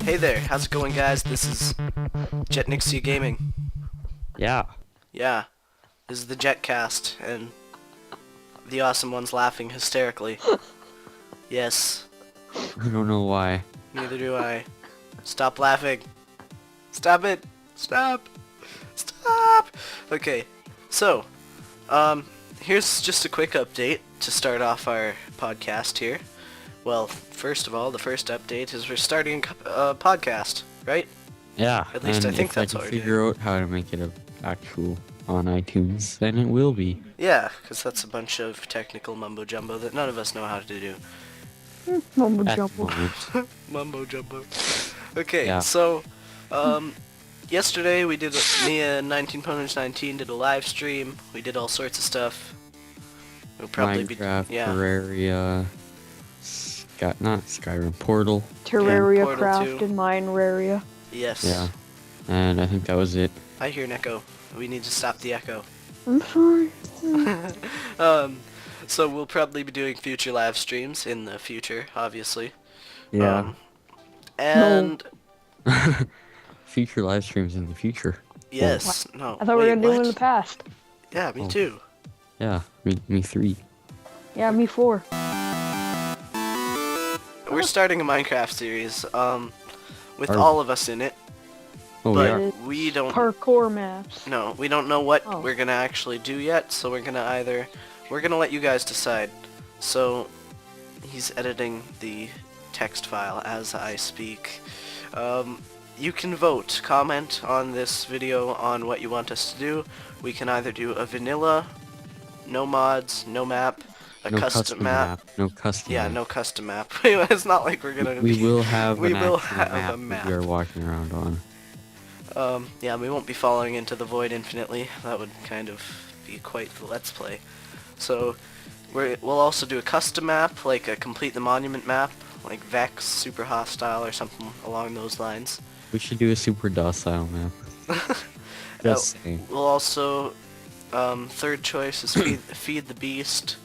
Hey there, how's it going, guys? This is Jetnixia Gaming. Yeah. Yeah, this is the Jetcast, and the awesome one's laughing hysterically. Yes, I don't know why. neither do I. Stop laughing. Stop it. Stop. Stop. Okay, so, here's just a quick update to start off our podcast here. Well, first of all, the first update is we're starting a podcast, right? Yeah. At least I think that's what we're If I can figure out how to make it actual on iTunes, then it will be. Yeah, because that's a bunch of technical mumbo-jumbo that none of us know how to do. Mumbo At the jumbo. moment. Mumbo-jumbo. Okay, Yeah. so, yesterday we did, me and 19 did a live stream. We did all sorts of stuff. We'll probably Minecraft, be, yeah. Terraria, not Skyrim, Portal. Terraria Portal Craft 2. and Mineraria. Yes. Yeah. And I think that was it. I hear an echo. We need to stop the echo. I'm sorry. So we'll probably be doing future live streams in the future, obviously. Yeah. And Future live streams in the future. yes, no. I thought we were wait, gonna do it in what? the past. Yeah, me Oh. too. Yeah. Me three. Yeah, me 4. We're starting a Minecraft series, with Are- all of us in it, Oh, but yeah. we don't. Parkour maps. No, we don't know what Oh. we're gonna actually do yet. So we're gonna let you guys decide. So he's editing the text file as I speak. You can vote, comment on this video on what you want us to do. We can either do a vanilla, no mods, no map, a No custom map. No custom Yeah, map. no custom map. It's not like we're gonna. We will have we an will actual have map a map. that we are walking around on. Yeah, we won't be falling into the void infinitely. That would kind of be quite the let's play. So, we'll also do a custom map, like a complete the monument map, like Vex, super hostile, or something along those lines. We should do a super docile map. Just saying. We'll also, third choice is feed the beast.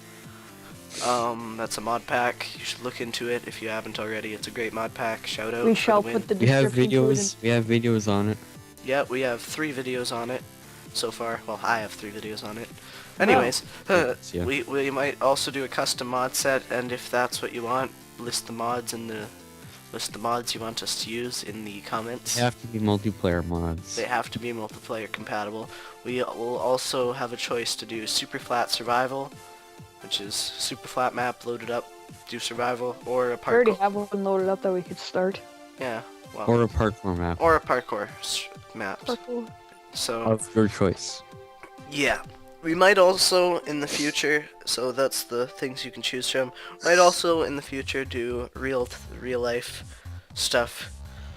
That's a mod pack. You should look into it if you haven't already. It's a great mod pack. Shout out. We for shall the win. put the We have description to it videos. We have videos on it. Yeah, we have 3 videos on it so far. Well, I have 3 videos on it. Anyways, Yes, yeah. we might also do a custom mod set, and if that's what you want, list the mods you want us to use in the comments. They have to be multiplayer mods. They have to be multiplayer compatible. We will also have a choice to do super flat survival, which is super flat map, load it up, do survival, or a We already parkour. have one loaded up that we could start. Yeah, well, Or a parkour map or a parkour maps. Parkour. So. of your choice. Yeah. We might also, in the future, so that's the things you can choose from, might also, in the future, do real life stuff.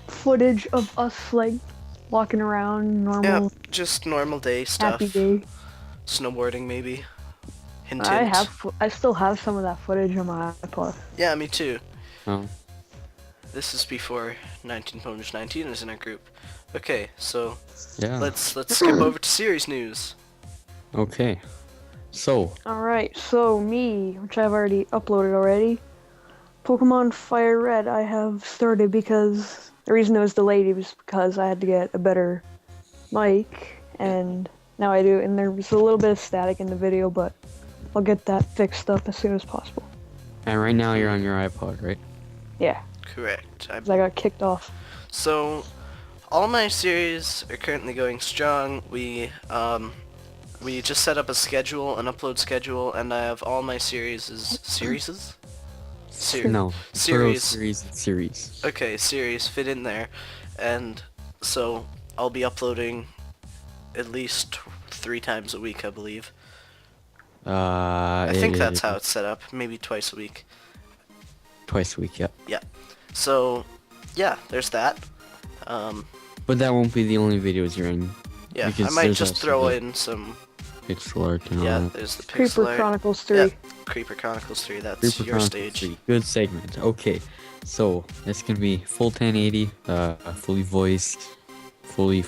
Footage of us, like, walking around, Yeah, normal, just normal day stuff. happy day. Snowboarding, maybe. Hint, hint. I still have some of that footage on my iPod. Yeah, me too. Oh. This is before 19 is in our group. Okay, so Yeah. let's skip over to series news. Okay. So, Alright, so me, which I've already uploaded already, Pokemon Fire Red I have started because the reason it was delayed was because I had to get a better mic, and now I do, and there was a little bit of static in the video, but I'll get that fixed up as soon as possible. and right now you're on your iPod, right? Yeah, Correct. 'cause I got kicked off. So, all my series are currently going strong. We just set up a schedule, an upload schedule, and I have all my series. No. Series. Series. Okay, series fit in there, and so I'll be uploading at least 3 times a week, I believe. I think that's how it's set up. Maybe twice a week. Twice a week, yeah. Yeah. So, yeah, there's that. But that won't be the only videos you're in. Yeah, I Because might there's just also throw the in some. Pixel art and all Yeah, that. there's the pixel Creeper art. Chronicles 3. Yeah, Creeper Chronicles 3. That's Creeper your Chronicles stage. 3. Good segment. Okay, so it's gonna be full 1080, fully voiced, fully,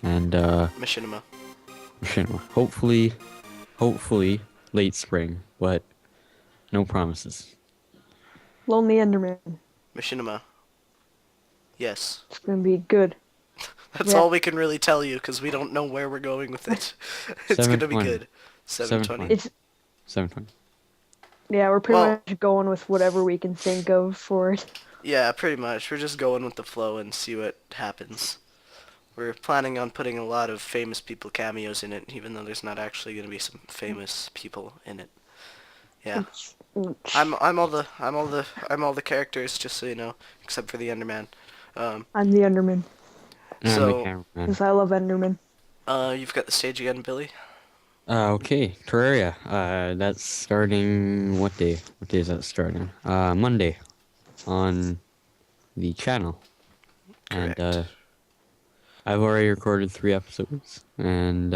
and Machinima. machinima. Hopefully late spring, but no promises. Lonely Enderman. Machinima. Yes. It's gonna be good. That's Yeah. all we can really tell you because we don't know where we're going with it. It's gonna be 720. good. 720. It's 720. yeah, we're pretty Well, much going with whatever we can think of for it. yeah, pretty much. We're just going with the flow and see what happens. We're planning on putting a lot of famous people cameos in it, even though there's not actually gonna be some famous people in it. Yeah. I'm all the characters, just so you know, except for the Enderman. I'm the Enderman And the So, cameraman. because I love Enderman. you've got the stage again, Billy. Okay, Terraria. That's starting. What day? What day is that starting? Monday, on the channel. Correct. And I've already recorded 3 episodes, and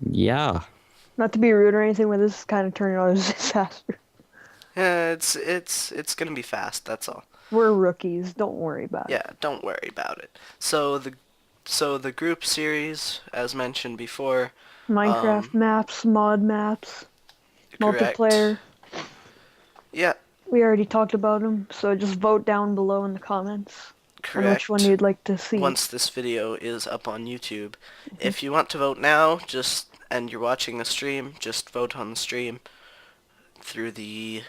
yeah. Not to be rude or anything, but this is kind of turning out as a disaster. Yeah, it's gonna be fast. That's all. We're rookies. Don't worry about it. Yeah, don't worry about it. So the group series, as mentioned before, Minecraft maps, mod maps, correct. multiplayer. Yeah, We already talked about them, so just vote down below in the comments on which correct. one you'd like to see. Once this video is up on YouTube, if you want to vote now, and you're watching the stream, just vote on the stream through the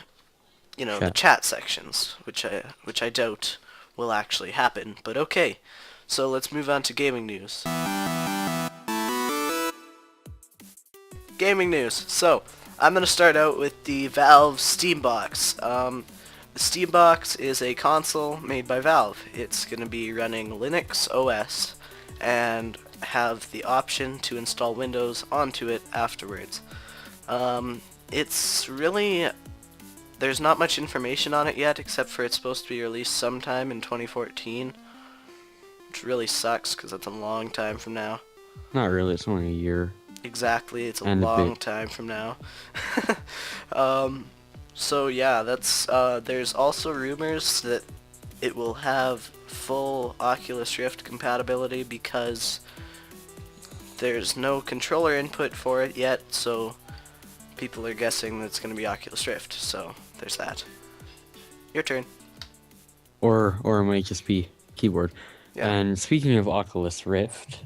the chat sections, which I doubt will actually happen, but okay. So let's move on to gaming news. Gaming news. So, I'm going to start out with the Valve Steambox. The Steambox is a console made by Valve. It's going to be running Linux OS and have the option to install Windows onto it afterwards. It's really... There's not much information on it yet, except for it's supposed to be released sometime in 2014. Which really sucks, because that's a long time from now. Not really. It's only a year. Exactly, it's a And a long bit. time from now. So yeah, that's there's also rumors that it will have full Oculus Rift compatibility because there's no controller input for it yet, so people are guessing that it's going to be Oculus Rift. So there's that. Your turn. Or it might just be keyboard. Yeah. And speaking of Oculus Rift,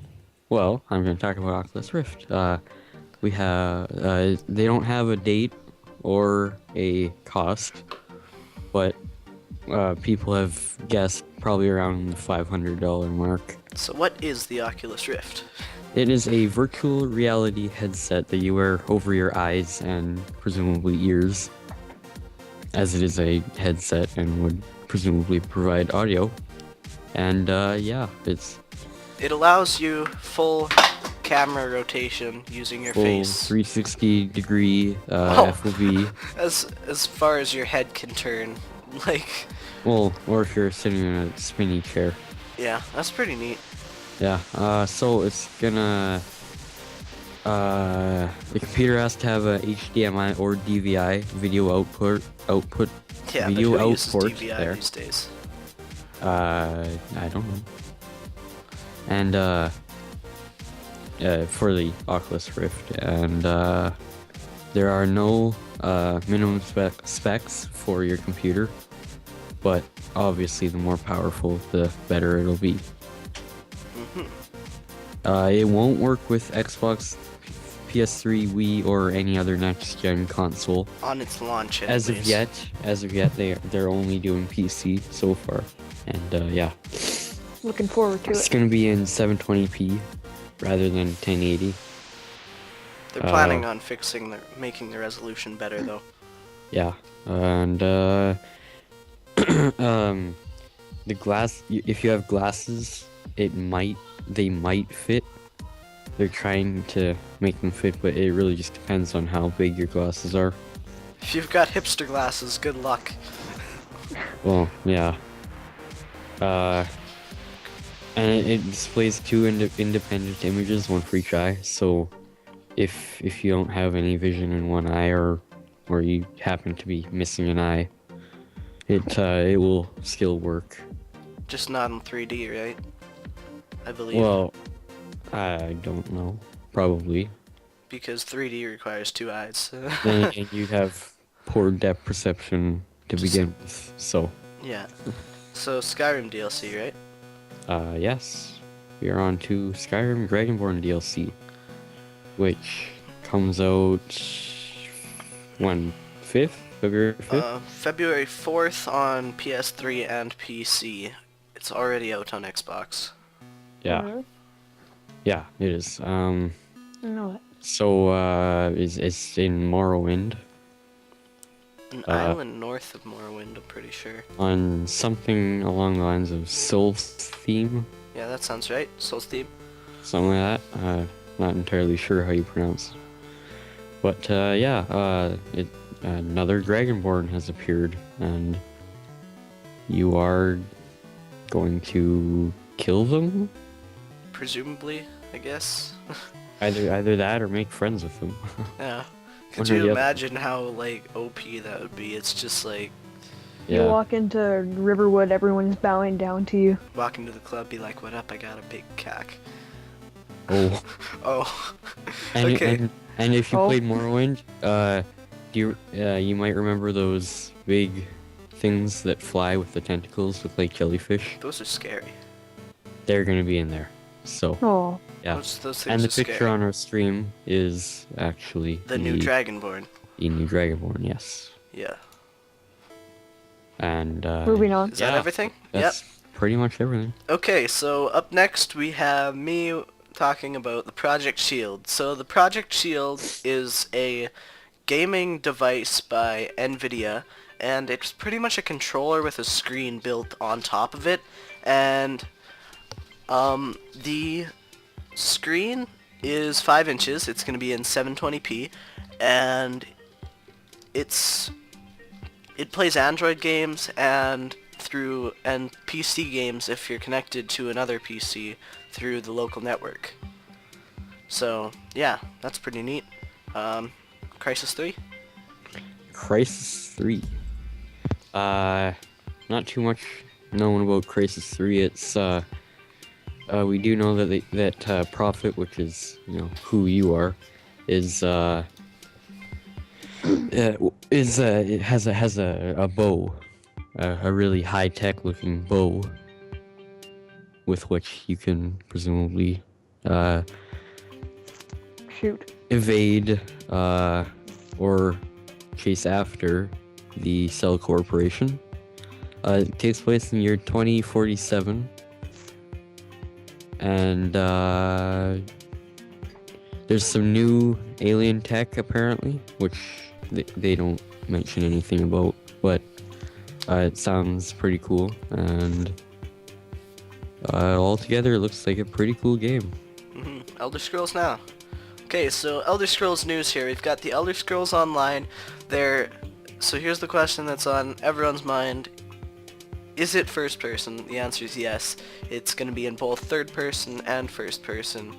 well, I'm going to talk about Oculus Rift. We have they don't have a date or a cost, but people have guessed probably around the $500 mark. So what is the Oculus Rift? It is a virtual reality headset that you wear over your eyes and presumably ears, as it is a headset and would presumably provide audio. And yeah, It allows you full camera rotation using your full face 360-degree Oh. FOV. as far as your head can turn. Like, Well, or if you're sitting in a spinny chair. yeah, that's pretty neat. Yeah, so it's gonna... the computer has to have a HDMI or DVI video output Yeah, video but who uses output DVI there. these days? I don't know. And for the Oculus Rift, and there are no minimum specs for your computer, but obviously the more powerful, the better it'll be. It won't work with Xbox, PS3, Wii, or any other next-gen console. On its launch, anyways. As of yet, they're only doing PC so far, and yeah, Looking forward to it's it. gonna be in 720p rather than 1080. They're planning on making the resolution better, though. Yeah, and the glass. If you have glasses, they might fit. They're trying to make them fit, but it really just depends on how big your glasses are. If you've got hipster glasses, good luck. Well, yeah. And it displays 2 independent images, one for each eye. So, if you don't have any vision in one eye, or you happen to be missing an eye, it will still work. Just not in 3D, right? I believe. Well, I don't know. Probably. Because 3D requires 2 eyes. Then again, you'd have poor depth perception to begin with. So. Yeah. So Skyrim DLC, right? Yes. We are on to Skyrim DragonBorn DLC, which comes out when? 5th? February 5th? February 4th on PS3 and PC. It's already out on Xbox. Yeah. Really? Yeah, it is. I know it. So, it's in Morrowind. An island north of Morrowind, I'm pretty sure. On something along the lines of Soul's theme, Yeah, that sounds right. Soul's theme. something like that. Not entirely sure how you pronounce it. But, another Dragonborn has appeared, and you are going to kill them? Presumably, I guess. Either that or make friends with them. Yeah. Could One or you the other. imagine how, like, OP that would be? It's just like, You walk into Riverwood, everyone's bowing down to you. walk into the club, be like, what up, I got a big cack. Oh. Oh. And, Okay. and if you Oh. played Morrowind, you might remember those big things that fly with the tentacles, look like jellyfish. Those are scary. They're gonna be in there. So Oh, yeah. Those things And the are picture scary. on our stream is actually The new Dragonborn. the new Dragonborn, yes. Yeah. And moving on. Is that everything? That's pretty much everything. Okay, so up next we have me talking about the Project Shield. So the Project Shield is a gaming device by Nvidia, and it's pretty much a controller with a screen built on top of it, and the screen is 5 inches. It's going to be in 720p, and it plays Android games and PC games if you're connected to another PC through the local network. So yeah, that's pretty neat. Crysis 3? Crysis 3. Not too much known about Crysis 3. It's we do know that Prophet, which is who you are, it has a bow, a really high tech looking bow, with which you can presumably Shoot. evade or chase after the Cell Corporation. It takes place in the year 2047, and there's some new alien tech apparently, which they don't mention anything about, but it sounds pretty cool, and altogether it looks like a pretty cool game. Elder Scrolls Now. Okay, so Elder Scrolls news here. We've got the Elder Scrolls Online. So here's the question that's on everyone's mind. Is it first person? The answer is yes. It's going to be in both third person and first person.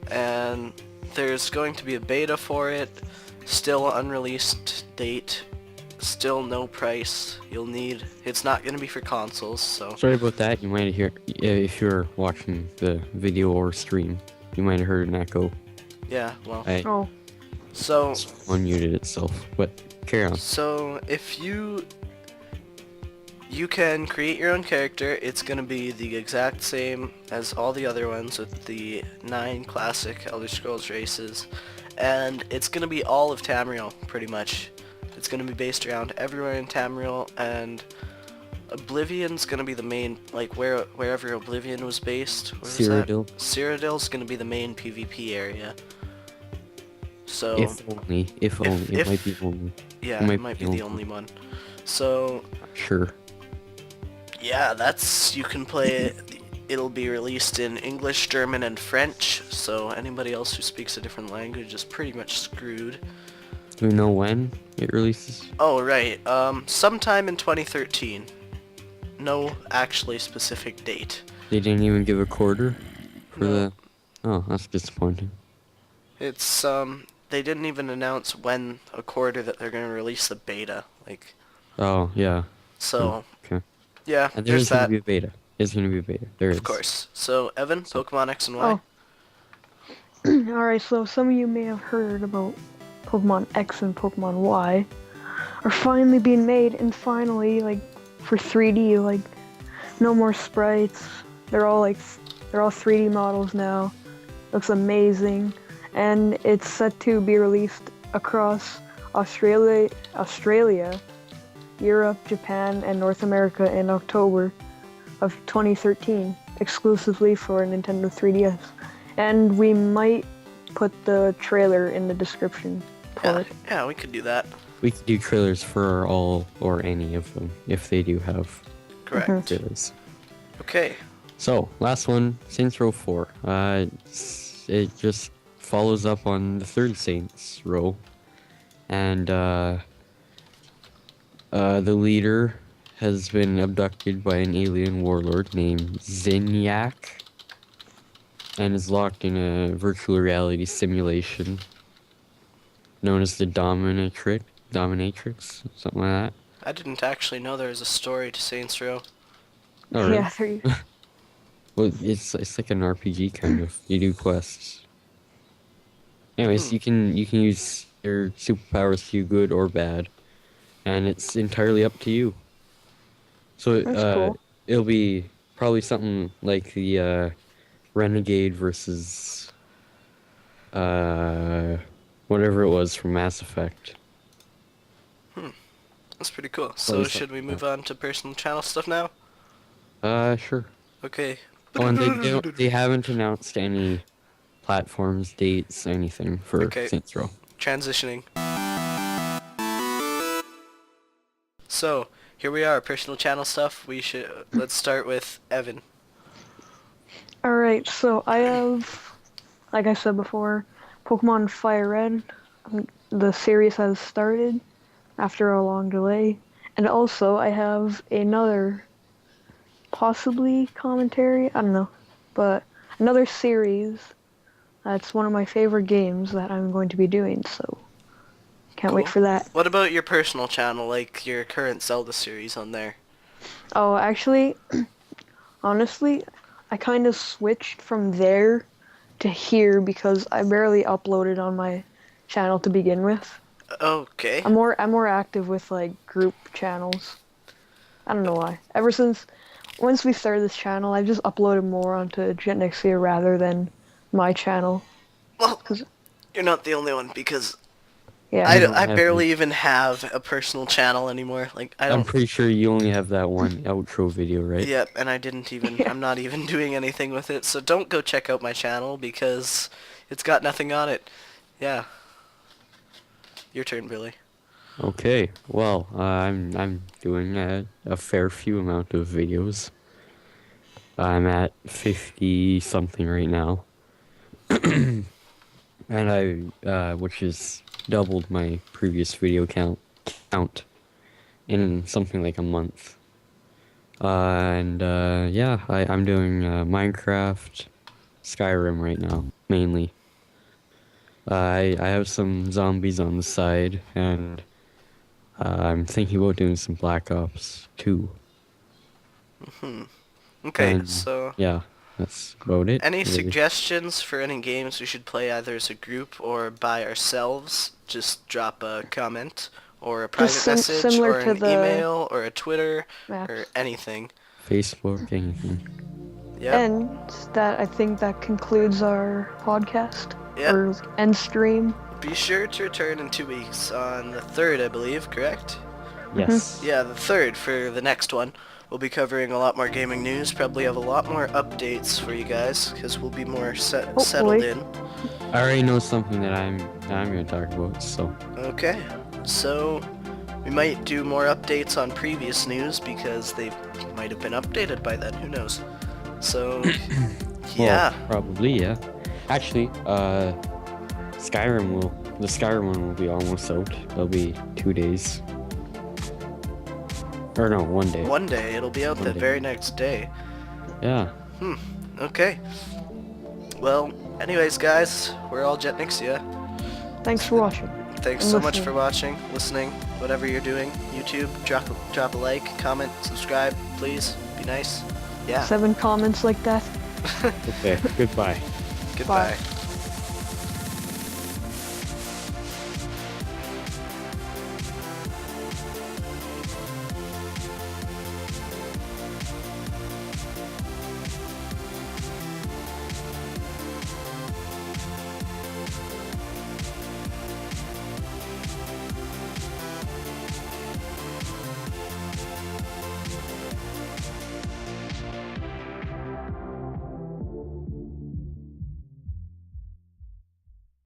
And there's going to be a beta for it. Still unreleased date. Still no price. It's not going to be for consoles, so. Sorry about that. You might hear, if you're watching the video or stream, you might have heard an echo. Yeah, well. Oh, So. Unmuted itself, but carry on. So if you can create your own character. It's going to be the exact same as all the other ones with the 9 classic Elder Scrolls races, and it's going to be all of Tamriel pretty much. It's going to be based around everywhere in Tamriel, and Oblivion's going to be the main, like wherever Oblivion was based. Where was that? Cyrodiil. Cyrodiil's going to be the main PvP area. So If only. It might be only. yeah, it might be the only one. So Sure. yeah, you can play it. It'll be released in English, German, and French, so anybody else who speaks a different language is pretty much screwed. Do we know when it releases? Oh, right, sometime in 2013. No actually specific date. They didn't even give a quarter for No. the... Oh, that's disappointing. It's, they didn't even announce when a quarter that they're gonna release the beta, like, Oh, yeah. so, Okay. yeah, And there's there's gonna that, be a beta. There's gonna be a beta. There is. of course. So, Evan, Pokemon X and Y? oh. Alright, so some of you may have heard about Pokemon X and Pokemon Y are finally being made, and finally, like, for 3D, like, No more sprites. They're all 3D models now. Looks amazing, and it's set to be released across Australia, Europe, Japan, and North America in October of 2013, exclusively for Nintendo 3DS. And we might put the trailer in the description for it. Yeah, we could do that. We could do trailers for all or any of them if they do have Correct. trailers. Okay. So, last one, Saints Row 4. It just follows up on the third Saints Row. And the leader has been abducted by an alien warlord named Zinyak and is locked in a virtual reality simulation known as the Dominatrix, something like that. I didn't actually know there was a story to Saints Row. Oh, really? Yeah, Well, it's like an RPG kind of. You do quests. Anyways, you can use your superpowers to do good or bad, and it's entirely up to you. So That's cool. it'll be probably something like the Renegade versus whatever it was from Mass Effect. That's pretty cool. So should we move on to personal channel stuff now? Sure. Okay. Oh, and they haven't announced any platforms, dates, anything for Saints Row. Transitioning. So, here we are, personal channel stuff. Let's start with Evan. Alright, so I have, like I said before, Pokemon Fire Red. The series has started after a long delay. And also, I have another, possibly commentary, I don't know, but another series that's one of my favorite games that I'm going to be doing, so can't wait for that. What about your personal channel, like your current Zelda series on there? Oh, actually, honestly, I kind of switched from there to here because I barely uploaded on my channel to begin with. Okay. I'm more active with like group channels. I don't know why. Once we started this channel, I've just uploaded more onto Jetnexia rather than my channel. Well, you're not the only one because Yeah. I barely even have a personal channel anymore. Like I'm pretty sure you only have that one outro video, right? Yep, and I didn't even. I'm not even doing anything with it. So don't go check out my channel because it's got nothing on it. Yeah. Your turn, Billy. Okay, well, I'm doing a fair few amount of videos. I'm at 50 something right now, and which is doubled my previous video count in something like a month. Yeah, I'm doing Minecraft, Skyrim right now mainly. I have some zombies on the side, and I'm thinking about doing some Black Ops 2. Okay, And, so yeah, that's about it. any really. suggestions for any games we should play either as a group or by ourselves? Just drop a comment or a private message similar or to an the email or a Twitter maps. or anything. Facebook, anything. Yep. And I think that concludes our podcast Yep. or end stream. Be sure to return in 2 weeks on the 3rd, I believe, correct? Yes. Yeah, the 3rd for the next one. We'll be covering a lot more gaming news, probably have a lot more updates for you guys, because we'll be more settled in. I already know something that I'm going to talk about, so. Okay, so we might do more updates on previous news, because they might have been updated by then, who knows. So, yeah. Well, probably, yeah. Actually, the Skyrim one will be almost out. It'll be 2 days. Or no, 1 day. One day, it'll be out the very next day. Yeah. Okay. Well, anyways, guys, we're all Jetnixia. Thanks for watching. Thanks And so much listening. for watching, listening, whatever you're doing. YouTube, drop a like, comment, subscribe, please. Be nice. Yeah. 7 comments like that. Okay, goodbye. Goodbye. Bye.